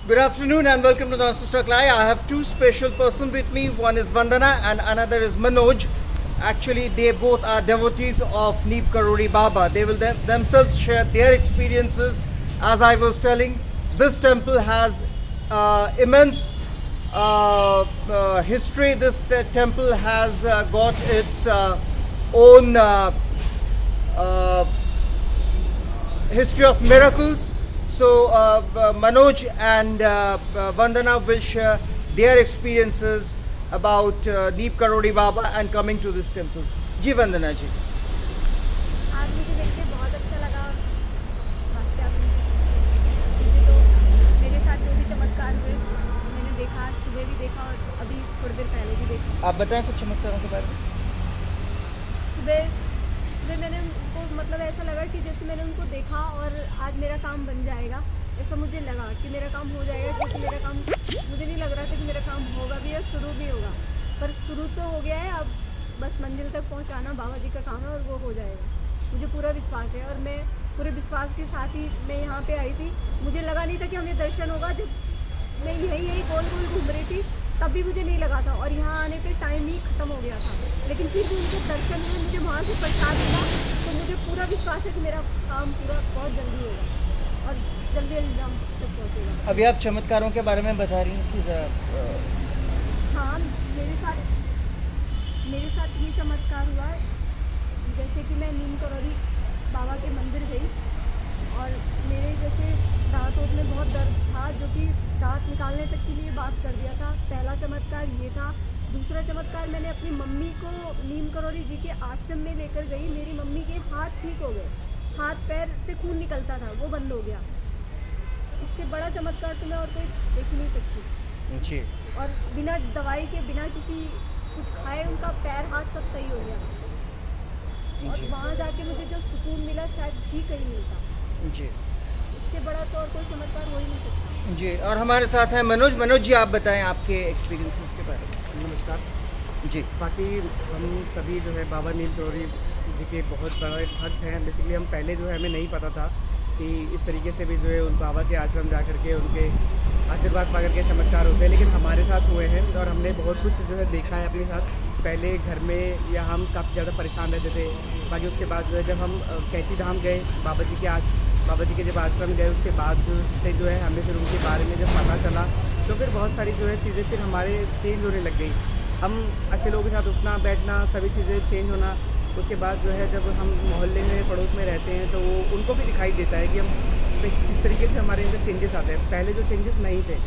Good afternoon and welcome to Non-Stop Talk Live. I have two special persons with me. One is Vandana and another is Manoj. Actually, they both are devotees of Neep Karori Baba. They will themselves share their experiences. As I was telling, this temple has immense history. This temple has got its own history of miracles. So Manoj and Vandana will share their experiences about Neep Karori Baba and coming to this temple. जी वंदना जी. आज मुझे देख के बहुत अच्छा लगा. बाकी आप मुझे तो मेरे साथ जो भी चमत्कार हुए मैंने देखा, सुबह भी देखा और अभी थोड़ी देर पहले भी देखा. आप बताएं कुछ चमत्कारों के बारे में. सुबह मैंने उनको मतलब ऐसा लगा कि जैसे मैंने उनको देखा और आज मेरा काम बन जाएगा, ऐसा मुझे लगा कि मेरा काम हो जाएगा. क्योंकि मेरा काम मुझे नहीं लग रहा था कि मेरा काम होगा भी या शुरू भी होगा, पर शुरू तो हो गया है. अब बस मंजिल तक पहुंचाना बाबा जी का काम है और वो हो जाएगा. मुझे पूरा विश्वास है और मैं पूरे विश्वास के साथ ही मैं यहाँ पे आई थी. मुझे लगा नहीं था कि हमें दर्शन होगा. जब मैं यही गोल गोल घूम रही थी तब भी मुझे नहीं लगा था और यहाँ आने पे टाइम ही ख़त्म हो गया था. लेकिन फिर भी उनके दर्शन हुए, मुझे वहाँ से प्रसाद मिला, तो मुझे पूरा विश्वास है कि मेरा काम पूरा बहुत जल्दी होगा और जल्दी अंजाम तक पहुँचेगा. अभी आप चमत्कारों के बारे में बता रही हैं कि हाँ, मेरे साथ ये चमत्कार हुआ. जैसे कि मैं नीम करौरी बाबा के मंदिर गई और मेरे जैसे दांतों में बहुत दर्द था, जो कि दांत निकालने तक के लिए बात कर दिया था. पहला चमत्कार ये था. दूसरा चमत्कार, मैंने अपनी मम्मी को नीम करौरी जी के आश्रम में लेकर गई. मेरी मम्मी के हाथ ठीक हो गए. हाथ पैर से खून निकलता था, वो बंद हो गया. इससे बड़ा चमत्कार तो मैं और कोई देख नहीं सकती जी. और बिना दवाई के, बिना किसी कुछ खाए उनका पैर हाथ सब सही हो गया. और वहाँ जाके मुझे जो सुकून मिला शायद ही कहीं मिलता. जी. इससे बड़ा तो और कोई चमत्कार हो ही नहीं सकता. जी. और हमारे साथ हैं मनोज जी, आप बताएं आपके एक्सपीरियंसेस के बारे में. नमस्कार जी. बाकी हम सभी जो है बाबा नीम करौरी जी के बहुत बड़े भक्त हैं. बेसिकली हम पहले जो है हमें नहीं पता था कि इस तरीके से भी जो है उन बाबा के आश्रम जा करके उनके आशीर्वाद पा करके चमत्कार होते हैं. लेकिन हमारे साथ हुए हैं और हमने बहुत कुछ जो है देखा है अपने साथ. पहले घर में या हम काफ़ी ज़्यादा परेशान रहते थे. बाकी उसके बाद जो है जब हम कैंची धाम गए बाबा जी के जब आश्रम गए, उसके बाद से जो है हमें फिर उनके बारे में जब पता चला तो फिर बहुत सारी जो है चीज़ें फिर हमारे चेंज होने लग गई. हम अच्छे लोगों के साथ उठना बैठना सभी चीज़ें चेंज होना. उसके बाद जो है जब हम मोहल्ले में पड़ोस में रहते हैं तो वो उनको भी दिखाई देता है कि हम किस तरीके से हमारे अंदर चेंजेस आते हैं. पहले जो चेंजेस नहीं थे.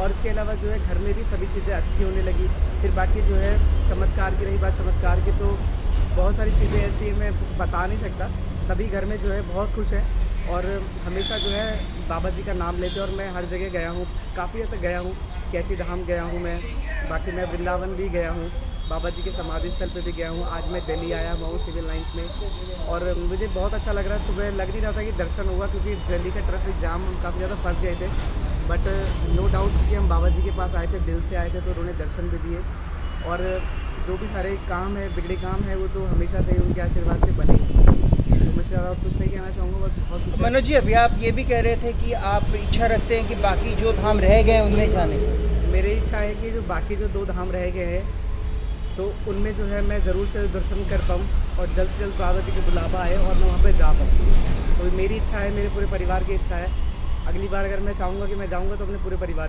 और इसके अलावा जो है घर में भी सभी चीज़ें अच्छी होने लगी. फिर बाकी जो है चमत्कार की रही बात, चमत्कार की तो बहुत सारी चीज़ें ऐसी हैं मैं बता नहीं सकता. सभी घर में जो है बहुत खुश है और हमेशा जो है बाबा जी का नाम लेते हैं. और मैं हर जगह गया हूँ, काफ़ी हद तक गया हूँ. कैंची धाम गया हूँ मैं, बाकी मैं वृंदावन भी गया हूँ, बाबा जी के समाधि स्थल पे भी गया हूँ. आज मैं दिल्ली आया हूँ सिविल लाइंस में और मुझे बहुत अच्छा लग रहा है. सुबह लग नहीं रहा था कि दर्शन होगा क्योंकि दिल्ली का ट्रैफिक जाम हम काफ़ी ज़्यादा फंस गए थे. बट नो डाउट कि हम बाबा जी के पास आए थे, दिल से आए थे, तो उन्होंने दर्शन भी दिए. और जो भी सारे काम है, बिगड़े काम है, वो तो हमेशा से उनके आशीर्वाद से बने. तो मैं ज़्यादा कुछ नहीं कहना चाहूँगा, बस बहुत कुछ. मनोज जी, अभी आप ये भी कह रहे थे कि आप इच्छा रखते हैं कि बाकी जो धाम रह गए हैं उनमें जाने की. मेरी इच्छा है कि जो बाकी जो 2 धाम रह गए हैं तो उनमें जो है मैं ज़रूर से दर्शन कर पाऊँ और जल्द से जल्द बाबा जी का बुलावा आए और मैं वहाँ पे जा पाऊँ. तो मेरी इच्छा है, मेरे पूरे परिवार की इच्छा है. अगली बार अगर मैं चाहूँगा कि मैं जाऊँगा तो अपने पूरे परिवार